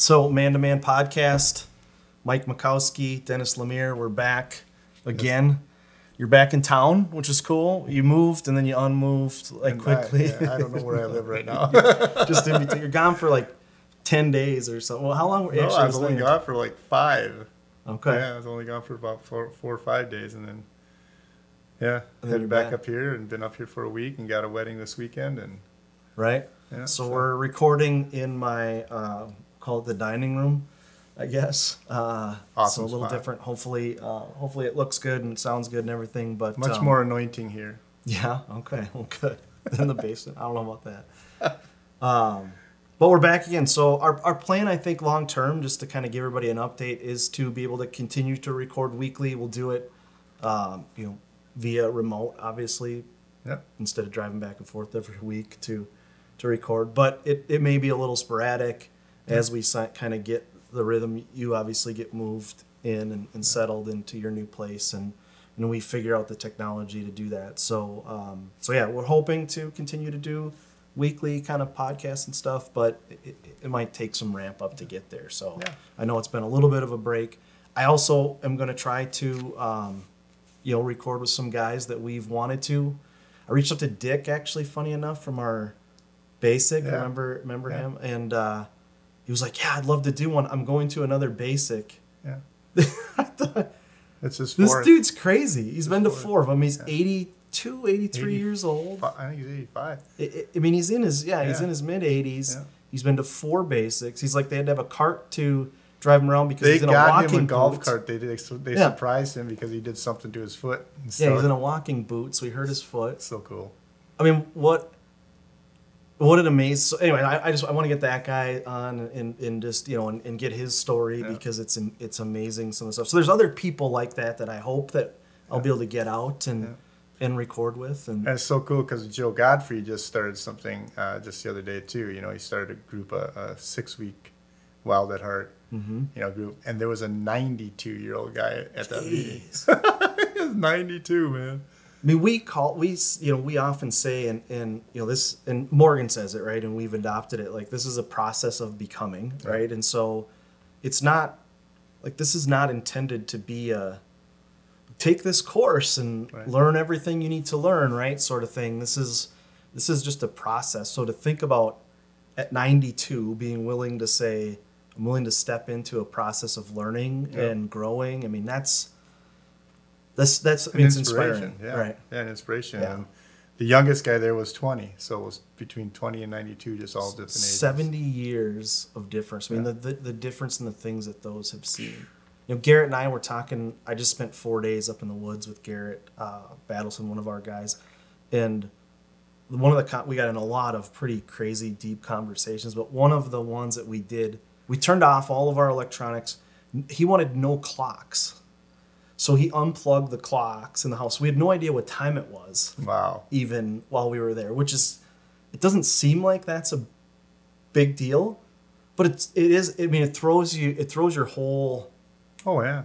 So, Man to Man podcast, Mike Makowski, Dennis Lemire, we're back again. You're back in town, which is cool. You moved and then you unmoved quickly. I don't know where I live right now. Just in between. You're gone for 10 days or so. Well, how long were you I was only gone for 5. Okay. Yeah, I was only gone for about 4 or 5 days, and then headed back up here and been up here for a week and got a wedding this weekend right. Yeah, so we're recording in my call it the dining room, I guess. Awesome so a little spot. different. Hopefully it looks good and sounds good and everything. But much more anointing here. Yeah. Okay. Well, good. Than the basement. I don't know about that. But we're back again. So our plan, I think, long term, just to kind of give everybody an update, is to be able to continue to record weekly. We'll do it, via remote, obviously. Yep. Instead of driving back and forth every week to record. But it may be a little sporadic as we kind of get the rhythm. You obviously get moved in and settled into your new place, and we figure out the technology to do that. So we're hoping to continue to do weekly kind of podcasts and stuff, but it might take some ramp up to get there. So I know it's been a little bit of a break. I also am going to try to record with some guys that we've wanted to. I reached out to Dick, actually, funny enough, from our basic. Yeah. Remember him? And he was like, "Yeah, I'd love to do one. I'm going to another basic." Yeah. I thought, it's his this fourth. dude's crazy. He's been to fourth. 4 of them. He's 82, 83 years old. I think he's 85. He's in his he's in his mid 80s. Yeah. He's been to 4 basics. He's like, they had to have a cart to drive him around because They he's in a got walking him a golf boot. cart. They surprised him because he did something to his foot. Yeah, he's in a walking boot, so he hurt his foot. So cool. I mean, what an amazing. So anyway, I want to get that guy on and just and get his story because it's amazing, some of the stuff. So there's other people like that I hope that I'll be able to get out and record with. And it's so cool because Joe Godfrey just started something just the other day too. He started a group, a 6-week Wild at Heart group, and there was a 92-year-old guy at that meeting. He was 92, man. I mean, we often say, and this, and Morgan says it, right, and we've adopted it, like, this is a process of becoming, right? And so it's not like, this is not intended to be take this course and learn everything you need to learn, right, sort of thing. This is just a process. So to think about at 92 being willing to say, I'm willing to step into a process of learning and growing, I mean, that's it's inspiring. Right. Yeah, an inspiration. Yeah. And the youngest guy there was 20, so it was between 20 and 92, just all different ages. 70 years of difference. I mean, the difference in the things that those have seen. Garrett and I were talking. I just spent 4 days up in the woods with Garrett Battleson, one of our guys, and one of we got in a lot of pretty crazy, deep conversations. But one of the ones that we did, we turned off all of our electronics. He wanted no clocks. So he unplugged the clocks in the house. We had no idea what time it was. Wow. Even while we were there, which is, it doesn't seem like that's a big deal, but it is. I mean, it throws your whole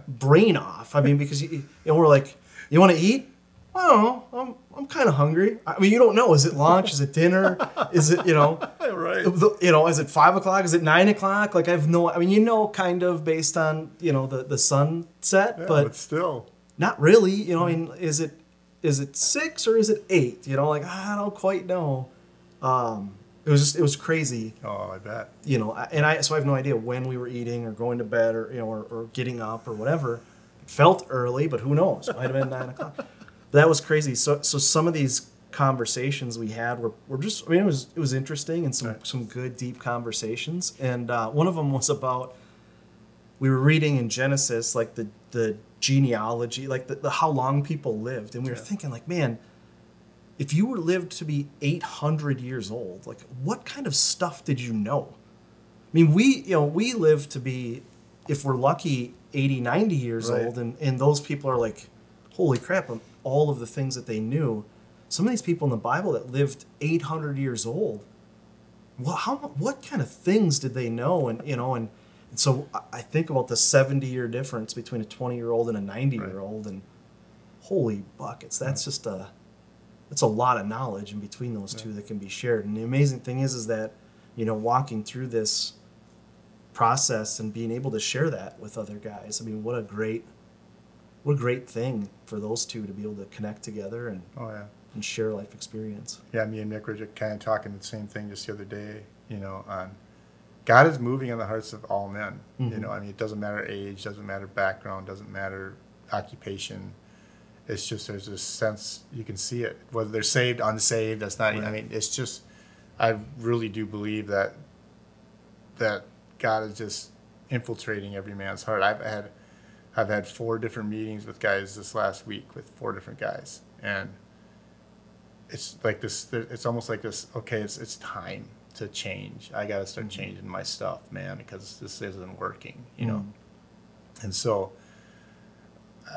brain off. I mean, because we're like, you want to eat? I don't know. I'm kind of hungry. I mean, you don't know. Is it lunch? Is it dinner? Is it right? Is it 5 o'clock? Is it 9 o'clock? Like, I mean, kind of based on the sunset, but still not really. I mean, is it 6 or is it 8? Like, I don't quite know. It was crazy. Oh, I bet. So I have no idea when we were eating or going to bed or getting up or whatever. It felt early, but who knows? It might have been 9 o'clock. That was crazy. So some of these conversations we had were just, I mean, it was interesting and some good deep conversations. And one of them was about, we were reading in Genesis, like the genealogy, like the how long people lived, and we were thinking, like, man, if you were lived to be 800 years old, like, what kind of stuff did you know? I mean, we live to be, if we're lucky, 80, 90 years old, and those people are like, holy crap, all of the things that they knew. Some of these people in the Bible that lived 800 years old, what kind of things did they know? And so I think about the 70-year difference between a 20-year-old and a 90-year-old, and holy buckets, that's a lot of knowledge in between those two that can be shared. And the amazing thing is that walking through this process and being able to share that with other guys. I mean, what a great thing for those two to be able to connect together and Oh yeah. and share life experience. Yeah, me and Nick were just kind of talking the same thing just the other day, on God is moving in the hearts of all men. Mm-hmm. I mean, it doesn't matter age, doesn't matter background, doesn't matter occupation. It's just there's this sense, you can see it, whether they're saved, unsaved, that's not, Right. I mean, it's just, I really do believe that God is just infiltrating every man's heart. I've had 4 different meetings with guys this last week with 4 different guys, and it's like this. It's almost like this. Okay, it's time to change. I got to start changing my stuff, man, because this isn't working. And so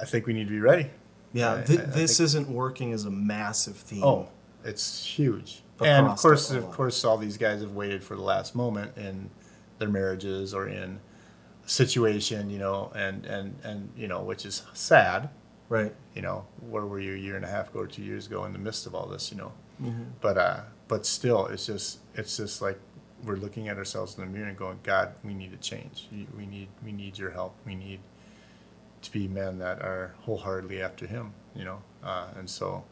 I think we need to be ready. Yeah, I this think, isn't working is a massive theme. Oh, it's huge. Across And the of course, all these guys have waited for the last moment in their marriages or in a situation, and which is sad. Right. Where were you a year and a half ago or 2 years ago in the midst of all this, Mm-hmm. But still, it's just like we're looking at ourselves in the mirror and going, God, we need to change. We need your help. We need to be men that are wholeheartedly after Him, and so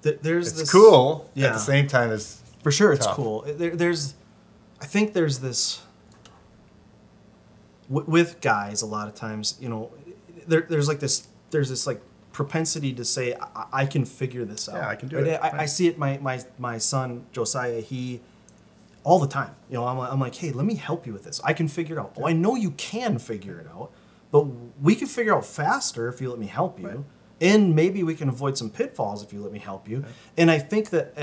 There's it's this cool. Yeah. At the same time, it's for sure. It's tough. cool. I think there's this with guys. A lot of times, there's this like propensity to say, I can figure this out. Yeah, I can do Right? it. I see it. My son Josiah, he all the time. I'm like, hey, let me help you with this. I can figure it out. Oh, I know you can figure it out, but we can figure it out faster if you let me help you. Right. And maybe we can avoid some pitfalls if you let me help you. Right. And I think that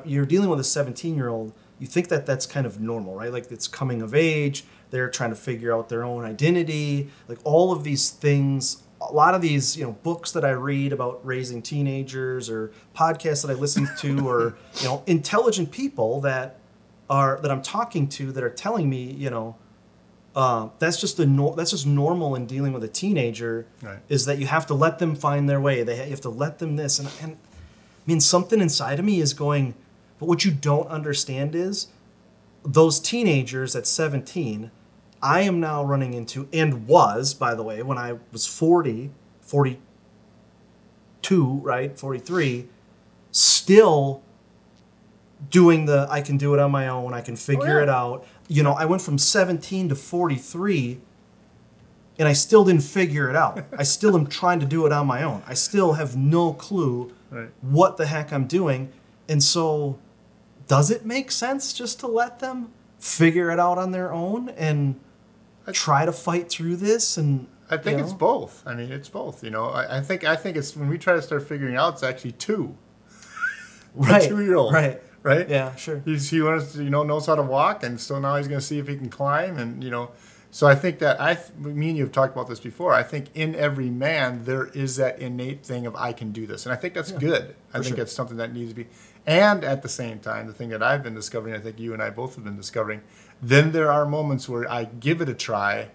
you're dealing with a 17-year-old, you think that that's kind of normal, right? Like it's coming of age. They're trying to figure out their own identity. Like all of these things, a lot of these, books that I read about raising teenagers or podcasts that I listen to or, intelligent people that I'm talking to that are telling me, that's just normal in dealing with a teenager. Right. Is that you have to let them find their way. You have to let them this. And I mean, something inside of me is going, but what you don't understand is those teenagers at 17, I am now running into, and was, by the way, when I was 40, 42, right, 43, still doing I can do it on my own, I can figure it out. I went from 17 to 43, and I still didn't figure it out. I still am trying to do it on my own. I still have no clue what the heck I'm doing. And so, does it make sense just to let them figure it out on their own and try to fight through this? And I think it's both. I mean, it's both. I think it's when we try to start figuring out, it's actually 2. Right. A 2-year-old. Right. Right? Yeah, sure. He learns, knows how to walk, and so now he's going to see if he can climb, and So I think that me and you have talked about this before. I think in every man there is that innate thing of I can do this, and I think that's good. I think that's something that needs to be. And at the same time, the thing that I've been discovering, I think you and I both have been discovering, then there are moments where I give it a try,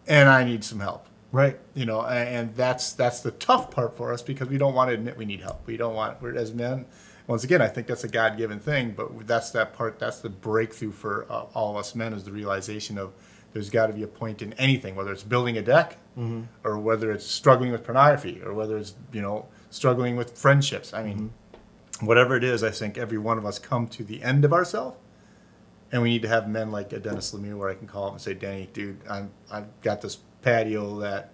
and I need some help. Right. And that's the tough part for us because we don't want to admit we need help. We're as men. Once again, I think that's a God-given thing, but that's the breakthrough for all of us men is the realization of there's got to be a point in anything, whether it's building a deck or whether it's struggling with pornography or whether it's, struggling with friendships. I mean, whatever it is, I think every one of us come to the end of ourselves, and we need to have men like Dennis Lemieux where I can call up and say, Danny, dude, I've got this patio that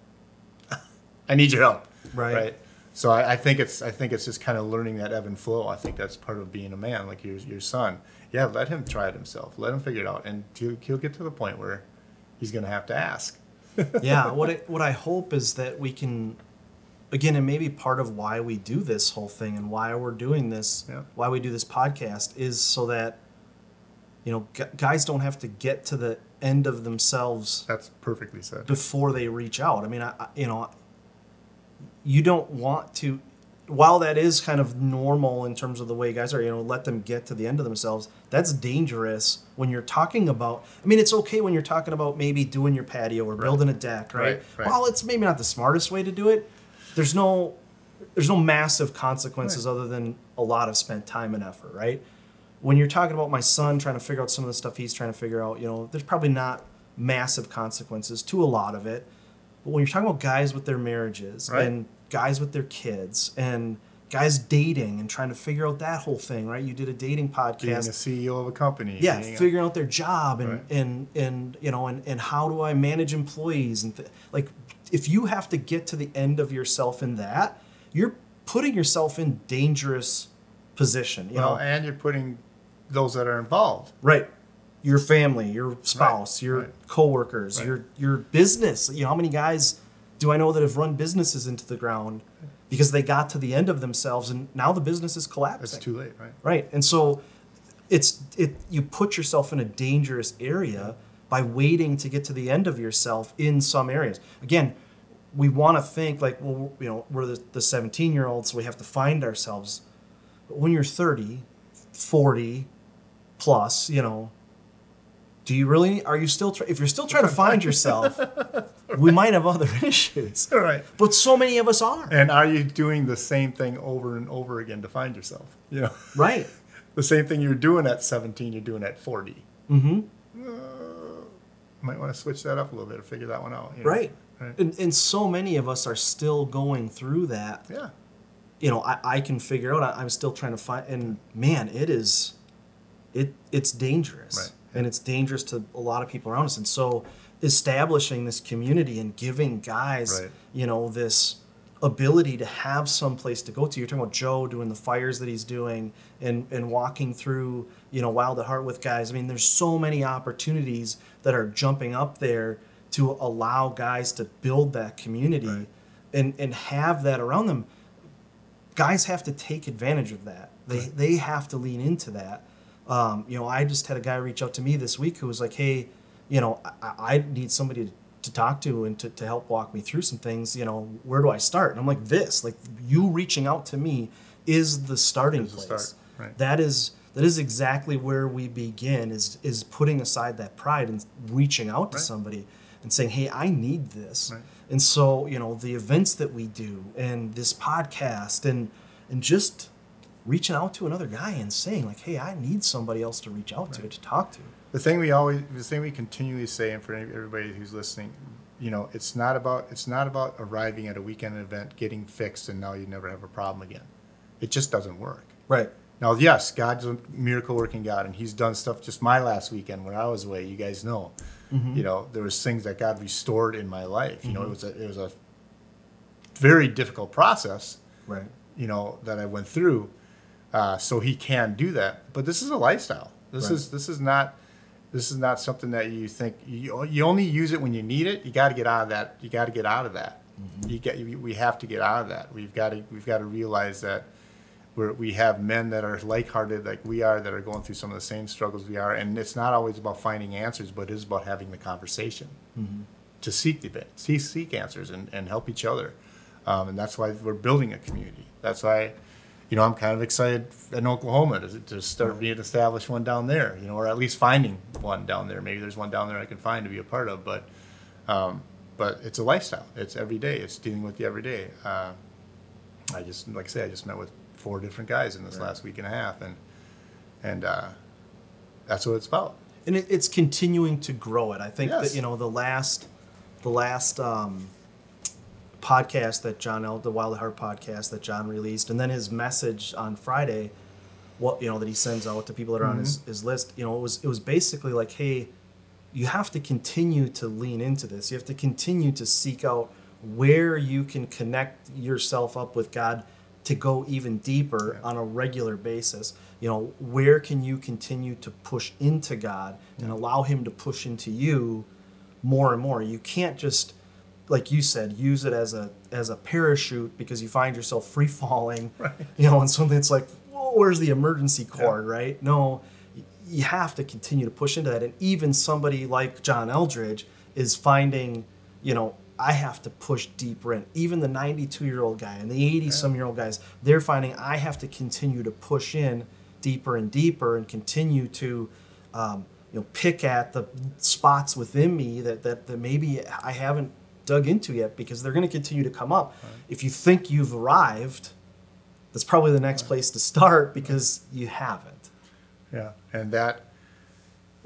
I need your help. Right. So I think it's just kind of learning that ebb and flow. I think that's part of being a man, like your son. Yeah, let him try it himself. Let him figure it out, and he'll get to the point where he's going to have to ask. Yeah, what I hope is that we can, again, and maybe part of why we do this whole thing and why we're doing this, why we do this podcast, is so that guys don't have to get to the end of themselves. That's perfectly said. Before they reach out. I mean, you don't want to, while that is kind of normal in terms of the way guys are, let them get to the end of themselves. That's dangerous when you're talking about, I mean, it's okay when you're talking about maybe doing your patio or building a deck, right? While it's maybe not the smartest way to do it, there's no massive consequences other than a lot of spent time and effort, right? when you're talking about my son trying to figure out some of the stuff he's trying to figure out, there's probably not massive consequences to a lot of it. But when you're talking about guys with their marriages Right. and guys with their kids and guys dating and trying to figure out that whole thing, right? You did a dating Being podcast. a CEO of a company. Yeah, being figuring out their job and, Right. and how do I manage employees and like if you have to get to the end of yourself in that, you're putting yourself in dangerous position. and you're putting those that are involved. Right. Your family, your spouse, Right, your right. coworkers, Right. your business. How many guys do I know that have run businesses into the ground because they got to the end of themselves and now the business is collapsing. It's too late, right? Right. And so you put yourself in a dangerous area by waiting to get to the end of yourself in some areas. Again, we want to think like, well, we're the 17-year-olds, so we have to find ourselves. But when you're 30, 40 plus, do you really, are you still, if you're still trying to find yourself, we might have other issues. Right. But so many of us are. And are you doing the same thing over and over again to find yourself? Right. The same thing you're doing at 17, you're doing at 40. Mm-hmm. Might want to switch that up a little bit or figure that one out. Right. Right. And so many of us are still going through that. Yeah. I can figure out, I'm still trying to find, and man, it's dangerous. Right. And it's dangerous to a lot of people around us. And so establishing this community and giving guys, Right. This ability to have some place to go to. You're talking about Joe doing the fires that he's doing and walking through, Wild at Heart with guys. I mean, there's so many opportunities that are jumping up there to allow guys to build that community Right. and have that around them. Guys have to take advantage of that. They have to lean into that. I just had a guy reach out to me this week who was like, hey, I need somebody to talk to and to help walk me through some things. Where do I start? And I'm like, you reaching out to me is the starting Is the place. start, right. That is exactly where we begin is putting aside that pride and reaching out to Right. somebody and saying, hey, I need this. Right. And so, the events that we do and this podcast and just reaching out to another guy and saying like, hey, I need somebody else to reach out to talk to. The thing we continually say, and for everybody who's listening, it's not about arriving at a weekend event, getting fixed, and now you never have a problem again. It just doesn't work. Right. Now, yes, God's a miracle working God, and He's done stuff. Just my last weekend when I was away, you guys know, Mm-hmm. There was things that God restored in my life. It was a very difficult process, Right. that I went through. So He can do that, but this is a lifestyle. This Right. is not something that you think you only use it when you need it. You got to get out of that. You got to get out of that. Mm-hmm. We have to get out of that. We've got to realize that we have men that are like-hearted like we are, that are going through some of the same struggles we are, and it's not always about finding answers, but it is about having the conversation to seek answers and help each other. And that's why we're building a community. That's why, I'm kind of excited in Oklahoma to start being established one down there, or at least finding one down there. Maybe there's one down there I can find to be a part of, but it's a lifestyle. It's every day. It's dealing with the everyday. I just met with 4 different guys in this last week and a half, and that's what it's about. And it's continuing to grow it. I think Yes. that the last podcast that the Wild at Heart podcast that John released, and then his message on Friday, that he sends out to people that are on his list. It was basically like, hey, you have to continue to lean into this. You have to continue to seek out where you can connect yourself up with God to go even deeper on a regular basis. Where can you continue to push into God and allow Him to push into you more and more? You can't just, like you said, use it as a parachute because you find yourself free falling, Right. and something that's like, whoa, where's the emergency cord, right? No, you have to continue to push into that. And even somebody like John Eldridge is finding, I have to push deeper in. Even the 92-year-old guy and the 80-some-year-old guys, they're finding I have to continue to push in deeper and deeper and continue to, pick at the spots within me that maybe I haven't dug into yet, because they're going to continue to come up. Right. If you think you've arrived, that's probably the next place to start, because you haven't. Yeah, and that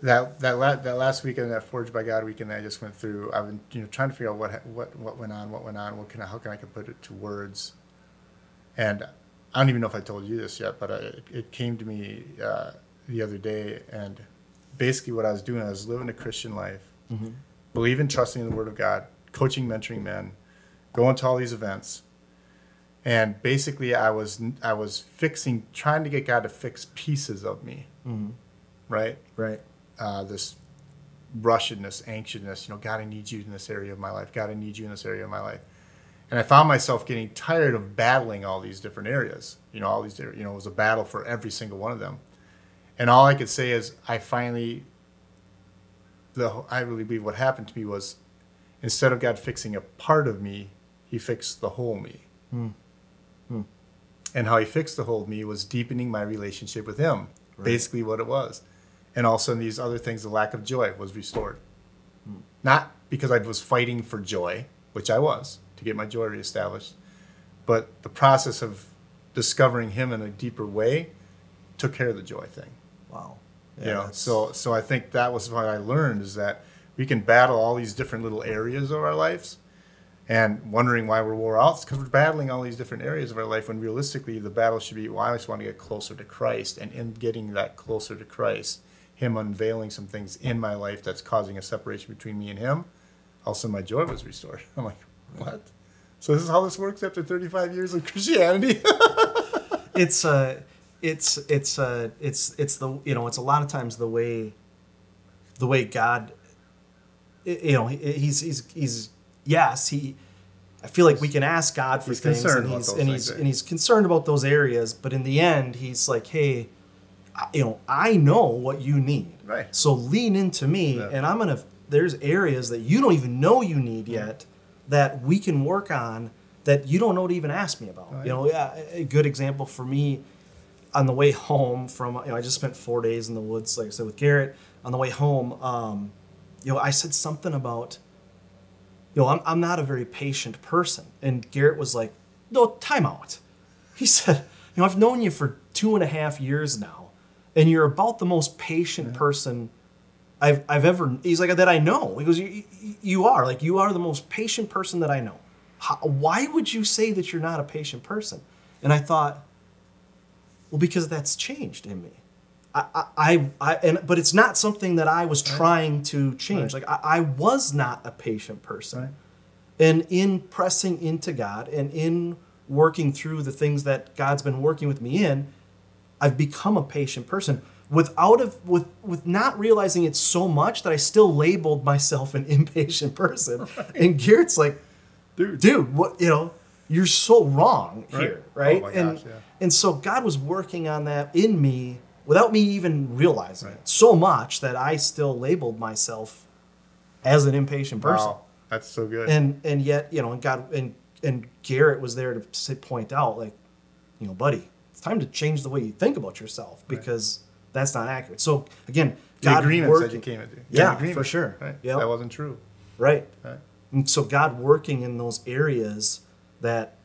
last weekend, that Forged by God weekend that I just went through, I've been trying to figure out what went on, how can I put it to words, and I don't even know if I told you this yet, but it came to me the other day, and basically what I was doing, I was living a Christian life, believing, trusting in the Word of God, coaching, mentoring men, going to all these events, and basically I was trying to get God to fix pieces of me, right? Right. This rushedness, anxiousness, God, I need you in this area of my life. God, I need you in this area of my life. And I found myself getting tired of battling all these different areas. It was a battle for every single one of them. And all I could say is I really believe what happened to me was, instead of God fixing a part of me, he fixed the whole me. And how he fixed the whole me was deepening my relationship with him, basically what it was. And also in these other things, the lack of joy was restored. Not because I was fighting for joy, which I was, to get my joy reestablished, but the process of discovering him in a deeper way took care of the joy thing. Wow. Yeah, so I think that was what I learned, is that we can battle all these different little areas of our lives and wondering why we're wore out. It's because we're battling all these different areas of our life, when realistically the battle should be, well, I just want to get closer to Christ, and in getting that closer to Christ, him unveiling some things in my life that's causing a separation between me and him, all of a sudden my joy was restored. I'm like, what? So this is how this works after 35 years of Christianity? It's a lot of times the way God, he's I feel like we can ask God for things, and he's concerned about those areas, but in the end he's like, hey, I know what you need. Right. So lean into me, and there's areas that you don't even know you need yet that we can work on that you don't know to even ask me about. Right. A good example for me, on the way home from, I just spent 4 days in the woods, like I said, with Garrett. On the way home, I said something about, I'm not a very patient person. And Garrett was like, no, time out. He said, I've known you for 2.5 years now, and you're about the most patient person I've ever, he's like, that I know. He goes, you are the most patient person that I know. Why would you say that you're not a patient person? And I thought, well, because that's changed in me. But it's not something that I was trying to change. Right. Like I was not a patient person. Right. And in pressing into God and in working through the things that God's been working with me in, I've become a patient person with not realizing it so much that I still labeled myself an impatient person. Right. And Garrett's like, dude, what, you're so wrong here, right? Oh my gosh, yeah. And so God was working on that in me without me even realizing it so much that I still labeled myself as an impatient person. Wow, that's so good. And yet, and God and Garrett was there to point out, like, buddy, it's time to change the way you think about yourself, because that's not accurate. So again, the agreements that you came into. Yeah, for sure. Right? Yep. That wasn't true. Right. And so God working in those areas that,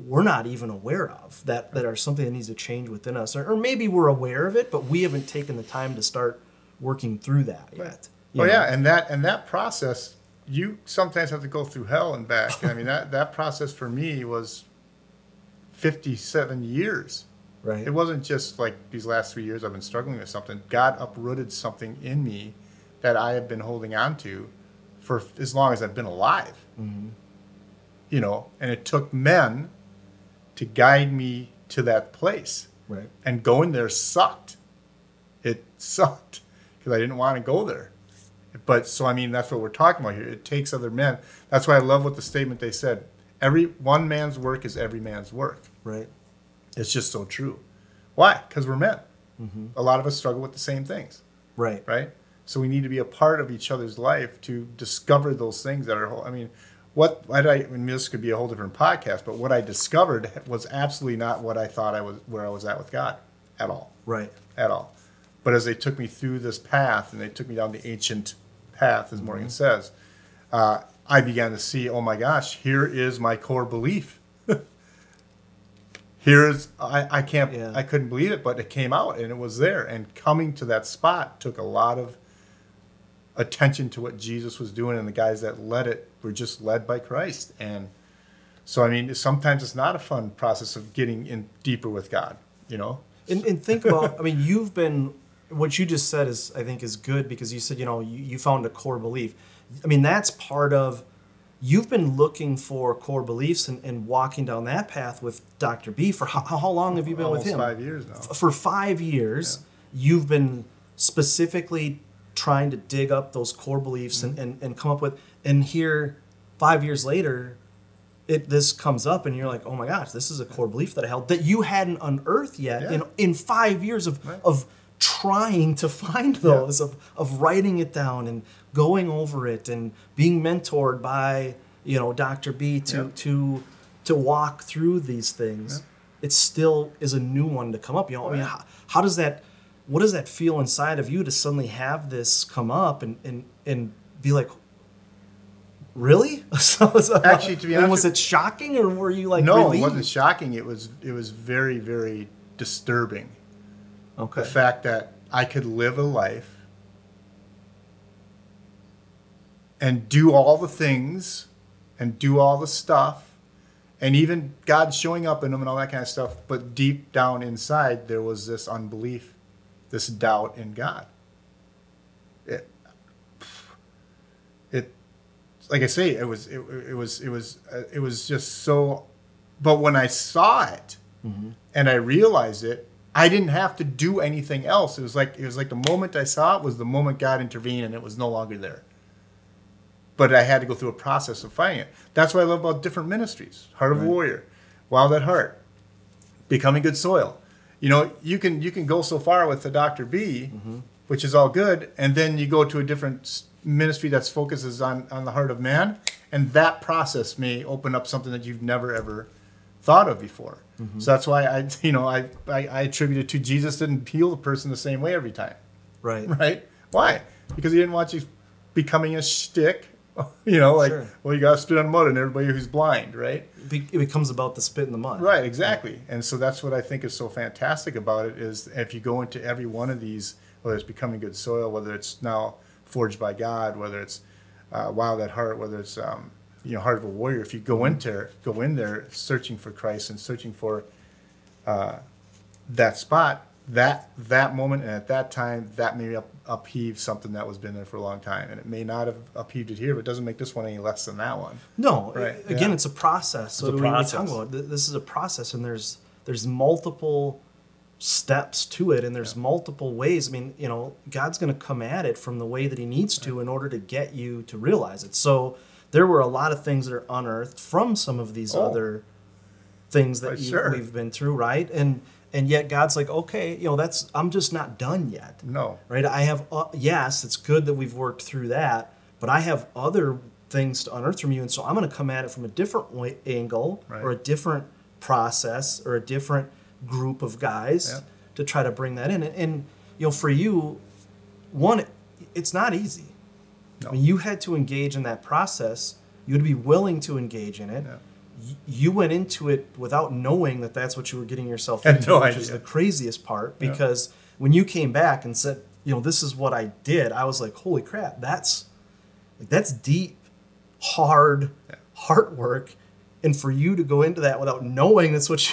we're not even aware of, that are something that needs to change within us. Or maybe we're aware of it, but we haven't taken the time to start working through that yet. Yeah, and that process, you sometimes have to go through hell and back. I mean, that process for me was 57 years. Right. It wasn't just like these last 3 years I've been struggling with something. God uprooted something in me that I have been holding on to for as long as I've been alive. Mm-hmm. And it took men to guide me to that place. Right. And going there sucked. It sucked because I didn't want to go there. But so, I mean, that's what we're talking about here. It takes other men. That's why I love what the statement they said. Every one man's work is every man's work. Right. It's just so true. Why? Because we're men. Mm-hmm. A lot of us struggle with the same things. Right. Right? So we need to be a part of each other's life to discover those things that are, I mean, this could be a whole different podcast, but what I discovered was absolutely not what I thought where I was at with God at all. Right. At all. But as they took me through this path, and they took me down the ancient path, as Morgan says, I began to see, oh my gosh, here is my core belief. I can't, Yeah. I couldn't believe it, but it came out and it was there. And coming to that spot took a lot of attention to what Jesus was doing, and the guys that led it were just led by Christ. And so, I mean, sometimes it's not a fun process of getting in deeper with God, you know? And think about, I mean, you've been, what you just said is, I think, is good, because you said, you know, you found a core belief. I mean, that's part of, you've been looking for core beliefs and walking down that path with Dr. B for how long have you been with him? 5 years now. For 5 years, you've been specifically trying to dig up those core beliefs and come up with, and here 5 years later, this comes up and you're like, oh my gosh, this is a core belief that I held that you hadn't unearthed yet in 5 years of trying to find those, of writing it down and going over it and being mentored by, you know, Dr. B to walk through these things. It still is a new one to come up. You know, I mean, how does that, what does that feel inside of you to suddenly have this come up and be like, really? Actually, to be honest, was it shocking, or were you like, no, relieved? It wasn't shocking. It was very, very disturbing. Okay. The fact that I could live a life and do all the things and do all the stuff, and even God showing up in them and all that kind of stuff, but deep down inside there was this unbelief, this doubt in God. It like I say, it was just so. But when I saw it and I realized it, I didn't have to do anything else. It was like the moment I saw it was the moment God intervened, and it was no longer there. But I had to go through a process of finding it. That's what I love about different ministries: Heart of a Warrior, Wild at Heart, Becoming Good Soil. You know, you can go so far with the Dr. B, which is all good, and then you go to a different ministry that focuses on the heart of man, and that process may open up something that you've never ever thought of before. So that's why I attribute it to Jesus didn't heal the person the same way every time. Right? Why? Because he didn't want you becoming a shtick. You know, like, well, you got to spit on mud and everybody who's blind, right? It becomes about the spit in the mud. Right, exactly. And so that's what I think is so fantastic about it, is if you go into every one of these, whether it's Becoming Good Soil, whether it's now Forged by God, whether it's Wild at Heart, whether it's Heart of a Warrior, if you go in there searching for Christ and searching for that spot, that moment and at that time, that may upheave something that was been there for a long time, and it may not have upheaved it here, but it doesn't make this one any less than that one. No, again, it's a process. So we talk about this is a process, and there's multiple steps to it, and there's multiple ways. I mean, you know, God's going to come at it from the way that he needs to in order to get you to realize it. So there were a lot of things that are unearthed from some of these other things that we've been through, right? And yet God's like, okay, you know, I'm just not done yet. No. Right? I have, yes, it's good that we've worked through that, but I have other things to unearth from you, and so I'm going to come at it from a different angle, or a different process, or a different group of guys to try to bring that in. And you know, for you, one, it's not easy. No. I mean, you had to engage in that process. You had to be willing to engage in it. Yeah. You went into it without knowing that that's what you were getting yourself into, which is the craziest part, because when you came back and said, you know, this is what I did, I was like, holy crap, that's deep, hard work. And for you to go into that without knowing that's what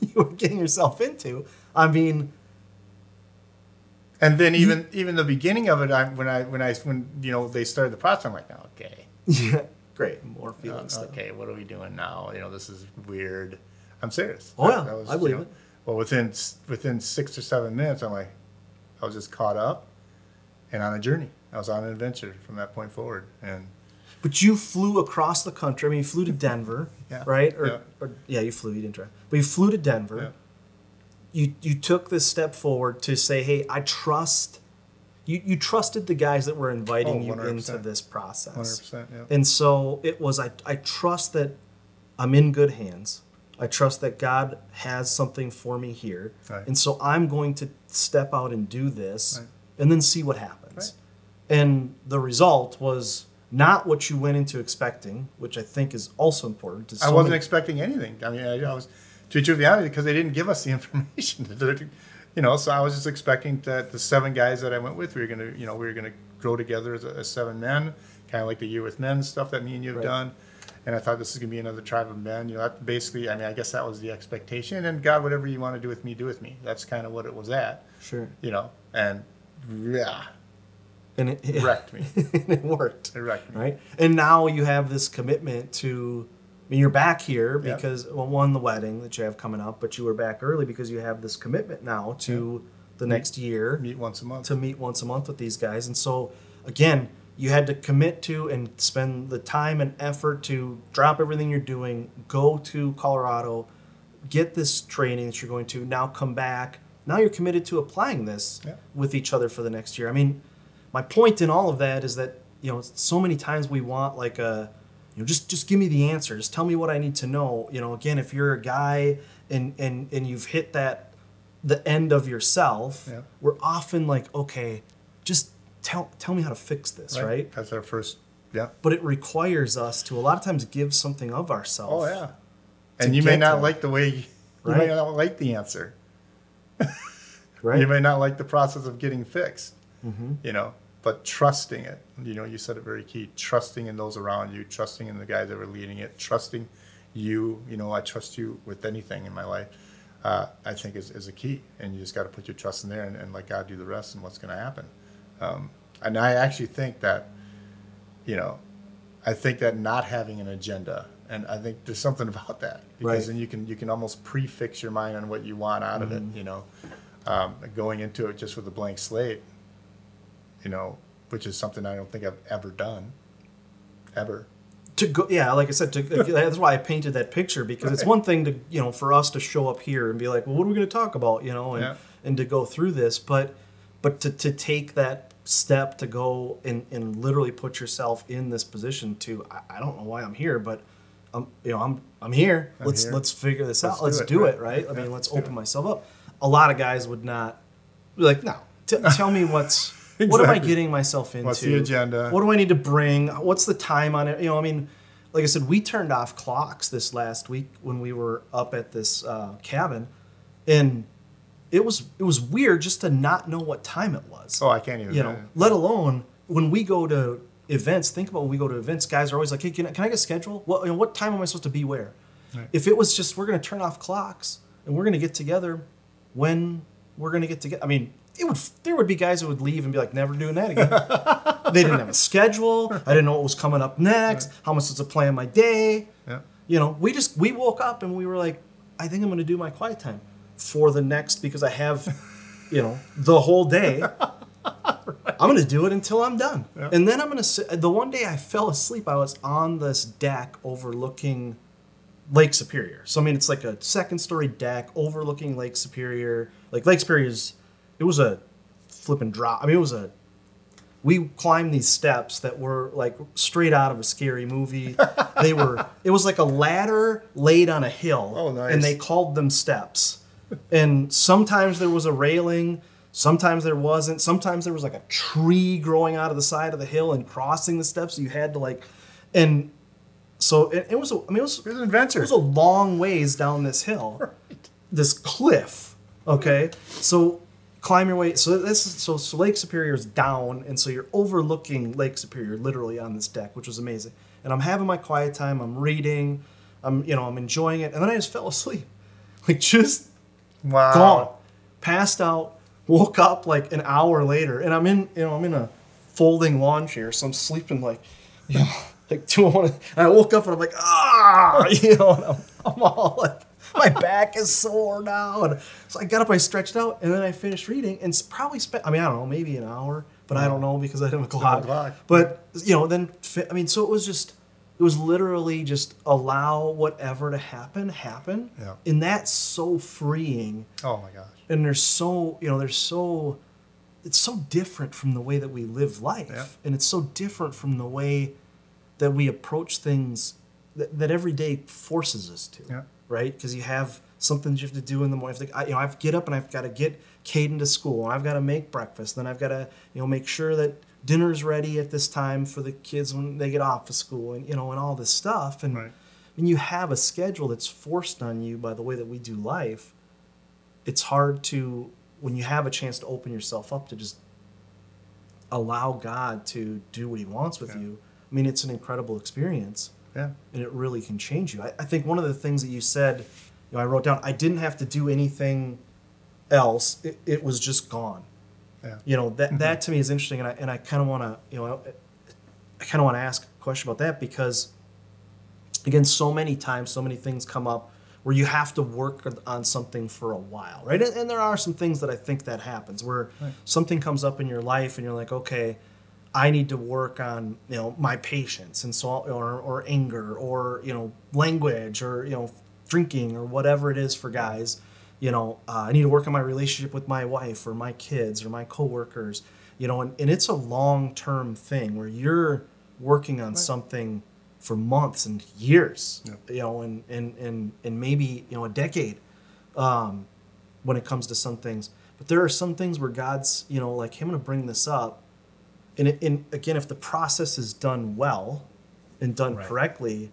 you were getting yourself into, I mean. And then even the beginning of it, when you know they started the process, I'm like, okay, yeah, great, more feelings. Okay, what are we doing now? You know, this is weird. I'm serious. Oh yeah, I believe it. Well, within 6 or 7 minutes, I was just caught up and on a journey. I was on an adventure from that point forward. But you flew across the country. I mean, you flew to Denver, right? You flew. You didn't drive, but you flew to Denver. Yeah. You took this step forward to say, hey, I trust. You trusted the guys that were inviting you into this process. 100%, yeah. And so it was, I trust that I'm in good hands. I trust that God has something for me here. Right. And so I'm going to step out and do this and then see what happens. Right. And the result was not what you went into expecting, which I think is also important. I wasn't expecting anything. I mean, I was to be truthfully honest, because they didn't give us the information. You know, so I was just expecting that the 7 guys that I went with, we were gonna grow together as 7 men, kind of like the Year with Men stuff that me and you have done. And I thought this is gonna be another tribe of men. You know, that basically, I mean, I guess that was the expectation. And God, whatever you want to do with me, do with me. That's kind of what it was at. Sure. You know, and yeah. And it wrecked me. It worked. It wrecked me. Right? And now you have this commitment to, I mean, you're back here because, well, one, the wedding that you have coming up, but you were back early because you have this commitment now to the next year. Meet once a month. To meet once a month with these guys. And so, again, you had to commit to and spend the time and effort to drop everything you're doing, go to Colorado, get this training that you're going to, now come back. Now you're committed to applying this with each other for the next year. I mean, my point in all of that is that, you know, so many times we want like a, you know, just give me the answer. Just tell me what I need to know. You know, again, if you're a guy and you've hit the end of yourself, we're often like, okay, just tell me how to fix this, right? That's our first, But it requires us to a lot of times give something of ourselves. Oh, yeah. And you may not like the way, you may not like the answer. Right. You may not like the process of getting fixed, Mm-hmm. you know, but trusting it. You know, you said it very key. Trusting in those around you, trusting in the guys that were leading it, trusting you. You know, I trust you with anything in my life. I think is a key, and you just got to put your trust in there and let God do the rest and what's going to happen. And I actually think that, you know, I think that not having an agenda, and I think there's something about that because then you can almost prefix your mind on what you want out of it. You know, going into it just with a blank slate, you know, which is something I don't think I've ever done, ever. To go, like I said, that's why I painted that picture, because it's one thing to, you know, for us to show up here and be like, well, what are we going to talk about, you know, and to go through this, but to take that step to go and literally put yourself in this position to, I don't know why I'm here, but I'm here. Let's figure this out. Let's do it, right? I mean, let's open myself up. A lot of guys would not be like, no, tell me what's. Exactly. What am I getting myself into? What's the agenda? What do I need to bring? What's the time on it? You know, I mean, like I said, we turned off clocks this last week when we were up at this cabin, and it was weird just to not know what time it was. Oh, I can't even. You know, let alone when we go to events. Think about when we go to events, guys are always like, "Hey, can I get a schedule? What time am I supposed to be where?" Right. If it was just we're going to turn off clocks and we're going to get together when we're going to get together. I mean. There would be guys who would leave and be like, never doing that again. They didn't have a schedule. I didn't know what was coming up next. How am I supposed to plan my day? Yeah. You know, we woke up and we were like, I think I'm going to do my quiet time for the next, because I have, you know, the whole day. I'm going to do it until I'm done. Yeah. And then I'm going to sit. The one day I fell asleep, I was on this deck overlooking Lake Superior. So, I mean, it's like a 2nd-story deck overlooking Lake Superior. Like, Lake Superior it was a flipping drop. I mean, we climbed these steps that were like straight out of a scary movie. It was like a ladder laid on a hill. Oh, nice. And they called them steps. And sometimes there was a railing, sometimes there wasn't. Sometimes there was like a tree growing out of the side of the hill and crossing the steps. So you had to like, and so it was an adventure. It was a long ways down this hill, this cliff. Okay. So climb your way. So so Lake Superior is down, and so you're overlooking Lake Superior literally on this deck, which was amazing. And I'm having my quiet time. I'm reading. I'm enjoying it, and then I just fell asleep, like just gone, passed out. Woke up like an hour later, and I'm in a folding lawn chair, so I'm sleeping like 2:01. And I woke up and I'm like and I'm all like. My back is sore now. So I got up, I stretched out, and then I finished reading, and probably spent, I mean, I don't know, maybe an hour, but I don't know because I didn't have a clock. But, then, I mean, so it was literally just allow whatever to happen. Yeah. And that's so freeing. Oh, my gosh. And it's so different from the way that we live life. Yeah. And it's so different from the way that we approach things that every day forces us to. Yeah. Right? Because you have something you have to do in the morning. I have to get up and I've got to get Caden to school, and I've got to make breakfast. Then I've got to, make sure that dinner's ready at this time for the kids when they get off of school, and and all this stuff. And when you have a schedule that's forced on you by the way that we do life, it's hard to, when you have a chance to open yourself up to just allow God to do what he wants with you. I mean, it's an incredible experience. Yeah. And it really can change you. I think one of the things that you said, I wrote down, I didn't have to do anything else. It was just gone. Yeah. That to me is interesting, and I kind of want to ask a question about that, because again, so many times, so many things come up where you have to work on something for a while, right? And there are some things that I think that happens where something comes up in your life and you're like, okay, I need to work on, my patience, and so, or anger, or, language, or, drinking, or whatever it is for guys. I need to work on my relationship with my wife, or my kids, or my coworkers, and it's a long-term thing where you're working on something for months and years, and maybe, a decade, when it comes to some things. But there are some things where God's, like, I'm going to bring this up. And again, if the process is done well and done correctly,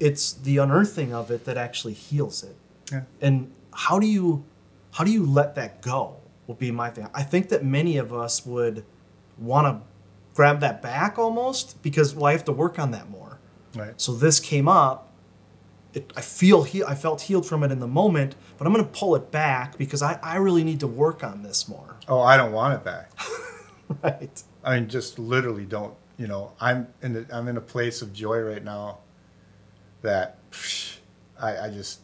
it's the unearthing of it that actually heals it. Yeah. And how do you let that go would be my thing. I think that many of us would want to grab that back almost, because, I have to work on that more. Right. So this came up. I felt healed from it in the moment, but I'm going to pull it back because I really need to work on this more. Oh, I don't want it back. Right. I mean, just literally don't. I'm in a place of joy right now that I just,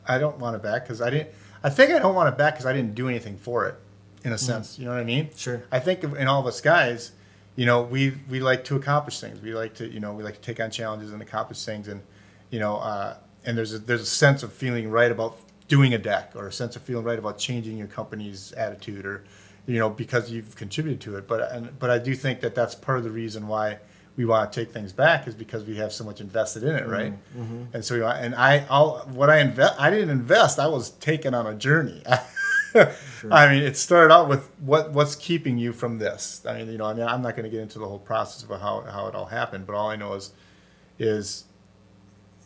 I don't want it back because I didn't. I think I don't want it back because I didn't do anything for it, in a sense. You know what I mean? Sure. I think in all of us guys, we like to accomplish things. We like to take on challenges and accomplish things, and and there's a sense of feeling right about doing a deck, or a sense of feeling right about changing your company's attitude, or because you've contributed to it. But I do think that that's part of the reason why we want to take things back, is because we have so much invested in it, right? Mm-hmm. And so I didn't invest. I was taken on a journey. Sure. I mean, it started out with what's keeping you from this. I mean, I'm not going to get into the whole process of how it all happened, but all I know is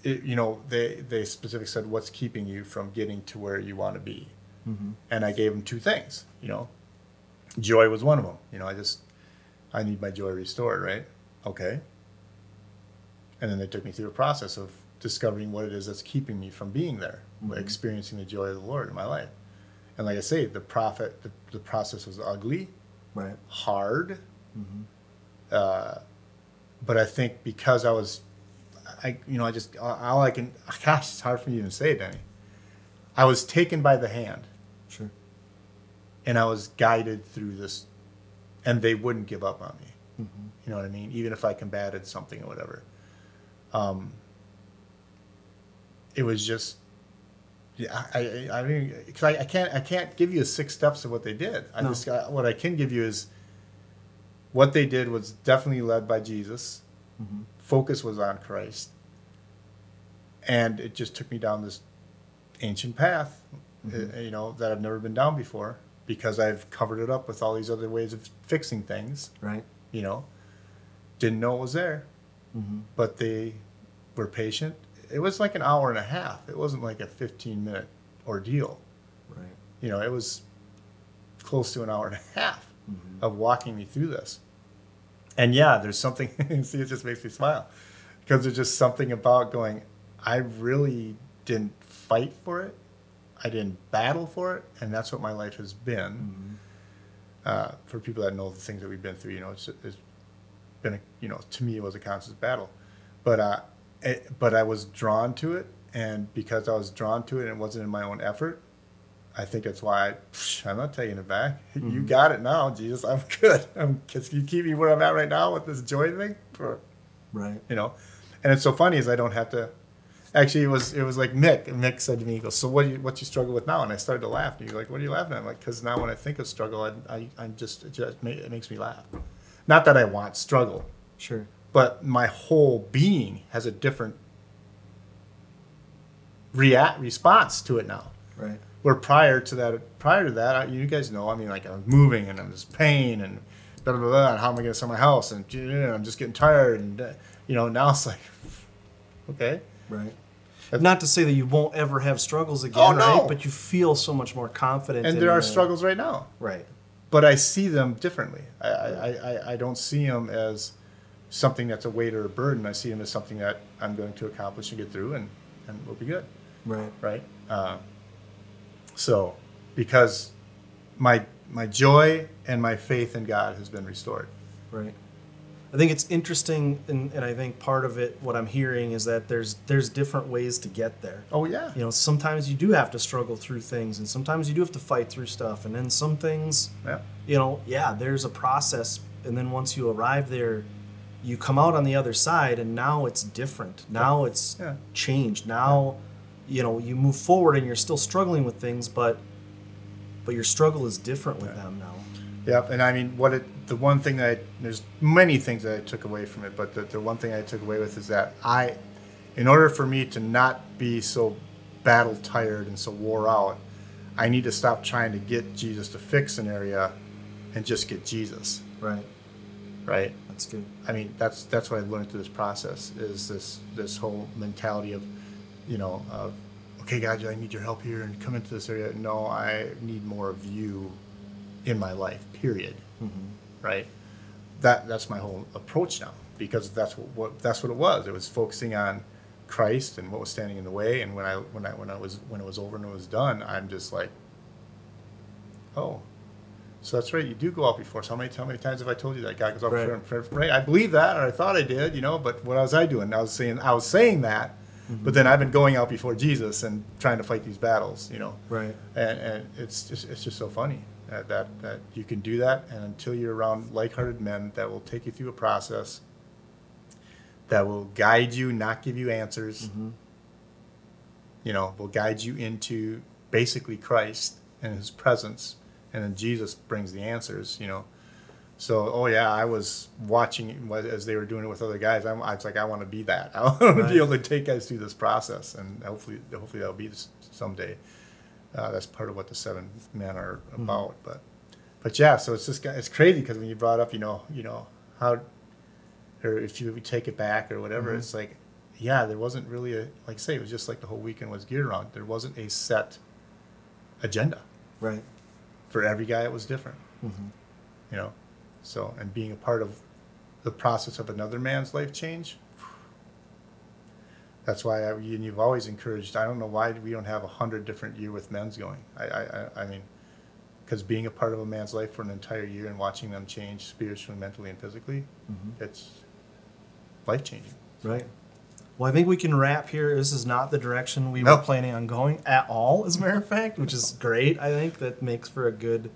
they specifically said, what's keeping you from getting to where you want to be? Mm-hmm. And I gave them two things. Joy was one of them. I need my joy restored, right? Okay. And then they took me through a process of discovering what it is that's keeping me from being there, experiencing the joy of the Lord in my life. And like I say, the process was ugly, right? Hard. Mm-hmm. But I think because gosh, it's hard for me to even say it, Danny. I was taken by the hand. Sure. And I was guided through this, and they wouldn't give up on me. Mm-hmm. You know what I mean? Even if I combated something or whatever. It was just, I mean, because I can't give you 6 steps of what they did. What I can give you is what they did was definitely led by Jesus. Mm-hmm. Focus was on Christ, and it just took me down this ancient path, that I've never been down before, because I've covered it up with all these other ways of fixing things. Right. Didn't know it was there, but they were patient. It was like an hour and a half. It wasn't like a 15-minute ordeal. Right. It was close to an hour and a half of walking me through this. And yeah, there's something, see, it just makes me smile, because there's just something about going, I really didn't fight for it. I didn't battle for it. And that's what my life has been. For people that know the things that we've been through, it's been, to me, it was a constant battle. But I was drawn to it. And because I was drawn to it and it wasn't in my own effort, I think that's why I'm not taking it back. You got it now, Jesus. I'm good. Can you keep me where I'm at right now with this joy thing? Right. And it's so funny is I don't have to. Actually, it was like Mick. And Mick said to me, he goes, so what you struggle with now? And I started to laugh. And he's like, what are you laughing at? I'm like, because now when I think of struggle, it makes me laugh. Not that I want struggle. Sure. But my whole being has a different response to it now. Right. Where prior to that, you guys know, I mean, like, I'm moving and I'm just pain and blah, blah, blah, and how am I going to sell my house? And I'm just getting tired and, You know, now it's like, okay. Right. Not to say that you won't ever have struggles again, Oh, no. right? But you feel so much more confident. And there are struggles right now. Right. But I see them differently. I don't see them as something that's a weight or a burden. I see them as something that I'm going to accomplish and get through, and we'll be good. Right. Right. So, because my joy and my faith in God has been restored. Right. I think it's interesting, and I think part of it, what I'm hearing, is that there's different ways to get there. Oh, yeah. You know, sometimes you do have to struggle through things, and sometimes you do have to fight through stuff, and then some things, you know, there's a process, and then once you arrive there, you come out on the other side, and now it's different. Now it's changed. Now, you know, you move forward, and you're still struggling with things, but your struggle is different with them now. Yeah, and I mean, the one thing there's many things that I took away from it, but the one thing I took away with is that in order for me to not be so battle tired and so wore out, I need to stop trying to get Jesus to fix an area and just get Jesus. Right. Right. That's good. I mean, that's what I learned through this process is this whole mentality of, you know, okay, God, I need your help here and come into this area. No, I need more of you in my life, period. Mm-hmm. Right? That's my whole approach now, because that's what it was. It was focusing on Christ and what was standing in the way. And when it was over and it was done, I'm just like, oh, so that's right. You do go out before. So how many times have I told you that God goes out before? Right? I believe that, or I thought I did, you know. But what was I doing? I was saying that. Mm-hmm. But then I've been going out before Jesus and trying to fight these battles, you know. Right. And it's just so funny that you can do that, and until you're around like-hearted men that will take you through a process, that will guide you, not give you answers, mm-hmm. you know, will guide you into basically Christ and His presence, and then Jesus brings the answers, you know. So, I was watching as they were doing it with other guys. I was like, I want to be that. I want to be able to take guys through this process, and hopefully that'll be someday. That's part of what the 7 men are about. Mm-hmm. But yeah, so it's crazy, because when you brought up, you know how, or if you take it back or whatever, mm-hmm. it's like, there wasn't really it was just like the whole weekend was geared around. There wasn't a set agenda. Right. For every guy, it was different. Mm-hmm. You know. So, and being a part of the process of another man's life change, that's why you've always encouraged. I don't know why we don't have 100 different Year with Men's going. I mean, because being a part of a man's life for an entire year and watching them change spiritually, mentally, and physically, mm-hmm. it's life-changing. Right. Well, I think we can wrap here. This is not the direction we were planning on going at all, as a matter of fact, which is great. I think that makes for good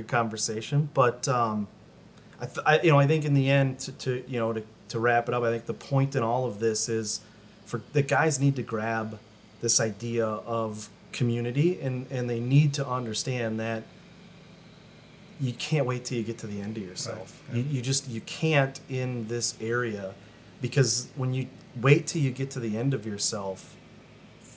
conversation. But I think in the end, to wrap it up, I think the point in all of this is for the guys need to grab this idea of community, and they need to understand that you can't wait till you get to the end of yourself. Right. Yeah. You can't in this area, because when you wait till you get to the end of yourself,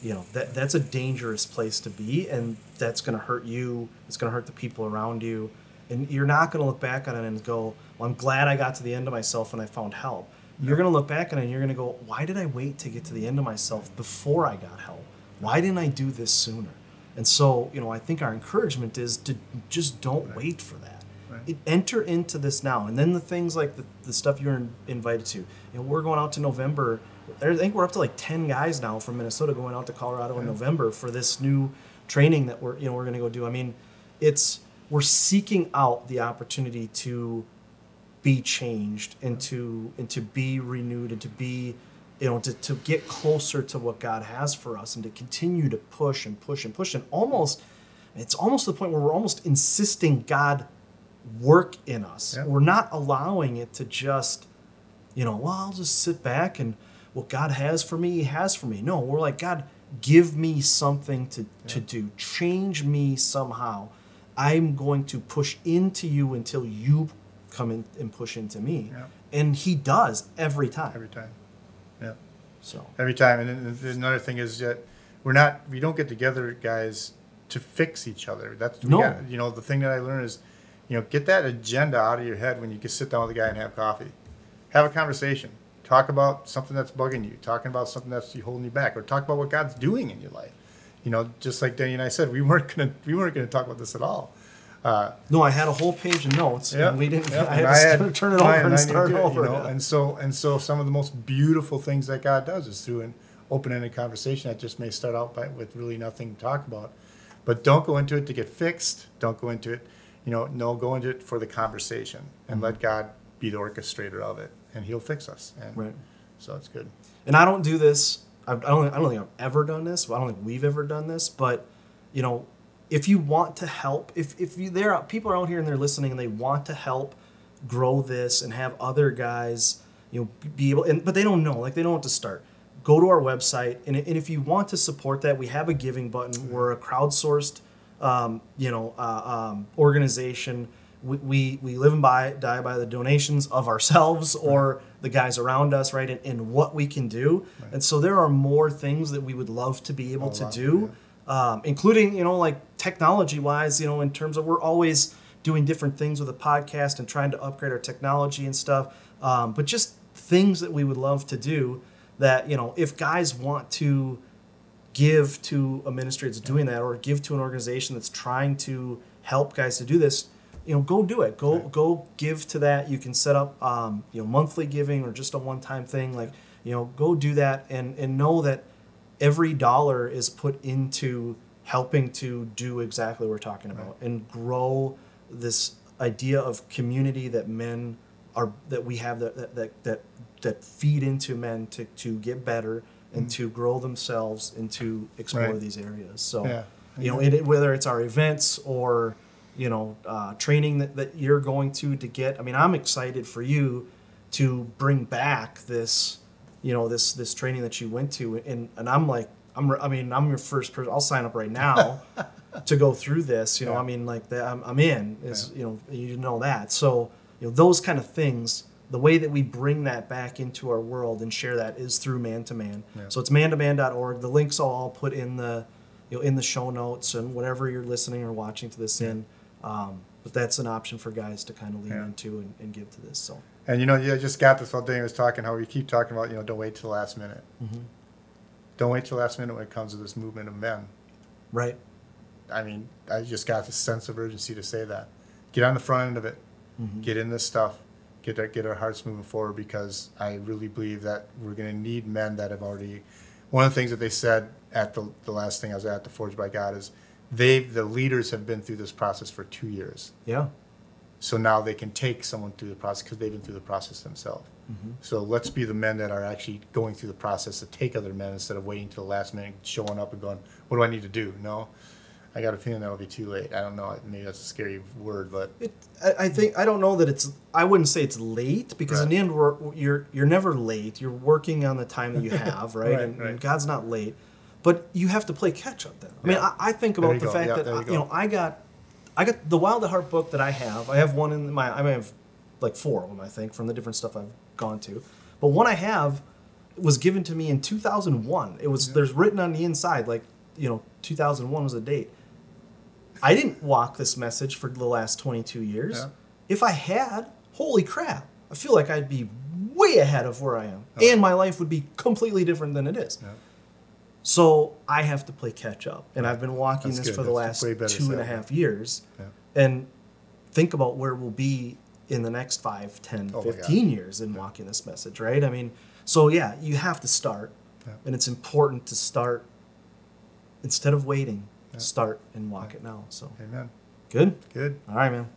you know, that's a dangerous place to be, and that's going to hurt you. It's going to hurt the people around you, and you're not going to look back on it and go, well, I'm glad I got to the end of myself and I found help. You're going to look back on it and you're going to go, why did I wait to get to the end of myself before I got help? Why didn't I do this sooner? And so, I think our encouragement is to just don't wait for that. Right. Enter into this now. And then the things like the stuff you're invited to. We're going out to November. I think we're up to 10 guys now from Minnesota going out to Colorado in November for this new training that we're going to go do. I mean, we're seeking out the opportunity to be changed and to be renewed and to be, to get closer to what God has for us, and to continue to push and push and push. And it's almost to the point where we're almost insisting God work in us. Yep. We're not allowing it to just, I'll just sit back and what God has for me, He has for me. No, we're like, God, give me something to do. Change me somehow. I'm going to push into you until you come in and push into me. Yep. And He does every time. Every time. Yeah. So every time. And then another thing is that we don't get together, guys, to fix each other. The thing that I learned is, get that agenda out of your head when you can sit down with a guy and have coffee. Have a conversation. Talk about something that's bugging you. Talking about something that's holding you back, or talk about what God's doing in your life. You know, just like Danny and I said, we weren't gonna talk about this at all. No, I had a whole page of notes, Yep, and we didn't. yep. I had to turn it over and start it, over. you know? And so some of the most beautiful things that God does is through an open-ended conversation that just may start out with really nothing to talk about. But don't go into it to get fixed. Don't go into it, no, go into it for the conversation and let God be the orchestrator of it, and He'll fix us. And Right. So it's good. And I don't do this. I don't think I've ever done this. Well, I don't think we've ever done this. But if you want to help, if people are out here and they're listening and they want to help grow this and have other guys, be able, but they don't know, they don't know what to start. Go to our website, and if you want to support that, we have a giving button. We're a crowdsourced, organization. We live and die by the donations of ourselves or the guys around us, right? And what we can do. Right. And so there are more things that we would love to be able to do. Yeah. Including, technology-wise, in terms of we're always doing different things with the podcast and trying to upgrade our technology and stuff. But just things that we would love to do that, if guys want to give to a ministry that's doing that, or give to an organization that's trying to help guys to do this, go do it. Go give to that. You can set up, monthly giving or just a one-time thing. Go do that and know that every dollar is put into helping to do exactly what we're talking about and grow this idea of community that we have that feed into men to get better and to grow themselves and to explore these areas. So, whether it's our events or, training that you're going to get, I'm excited for you to bring back this, this training that you went to. And I'm your first person. I'll sign up right now to go through this, I'm in, you know that. So, those kind of things, the way that we bring that back into our world and share that is through Man to Man. Yeah. So it's mantoman.org. The links I'll all put in the, in the show notes and whatever you're listening or watching to this in. But that's an option for guys to kind of lean into and give to this. So. And I just got this while Danny was talking, how we keep talking about, don't wait till the last minute. Mm-hmm. Don't wait till the last minute when it comes to this movement of men. Right. I just got this sense of urgency to say that. Get on the front end of it. Mm-hmm. Get in this stuff. Get our hearts moving forward, because I really believe that we're going to need men that have already. One of the things that they said at the last thing I was at, the Forged by God, is the leaders have been through this process for 2 years. Yeah. So now they can take someone through the process because they've been through the process themselves. Mm-hmm. So let's be the men that are actually going through the process to take other men instead of waiting till the last minute, showing up and going, "What do I need to do?" No. I got a feeling that'll be too late. I don't know. Maybe that's a scary word, but I don't know that it's. I wouldn't say it's late, because in the end, you're never late. You're working on the time that you have, right? And God's not late, but you have to play catch up. Then I think about the fact that I got the Wild at Heart book that I have. I have one in my. I have like 4 of them, I think, from the different stuff I've gone to. But one I have was given to me in 2001. It was there's written on the inside 2001 was the date. I didn't walk this message for the last 22 years. Yeah. If I had, holy crap, I feel like I'd be way ahead of where I am. Oh. And my life would be completely different than it is. Yeah. So I have to play catch up. And I've been walking this for the last 2.5 years. Yeah. And think about where we'll be in the next 5, 10, 15 years in walking this message, right? So you have to start. Yeah. And it's important to start instead of waiting. Start and walk it now. So, amen. Good? Good. All right, man.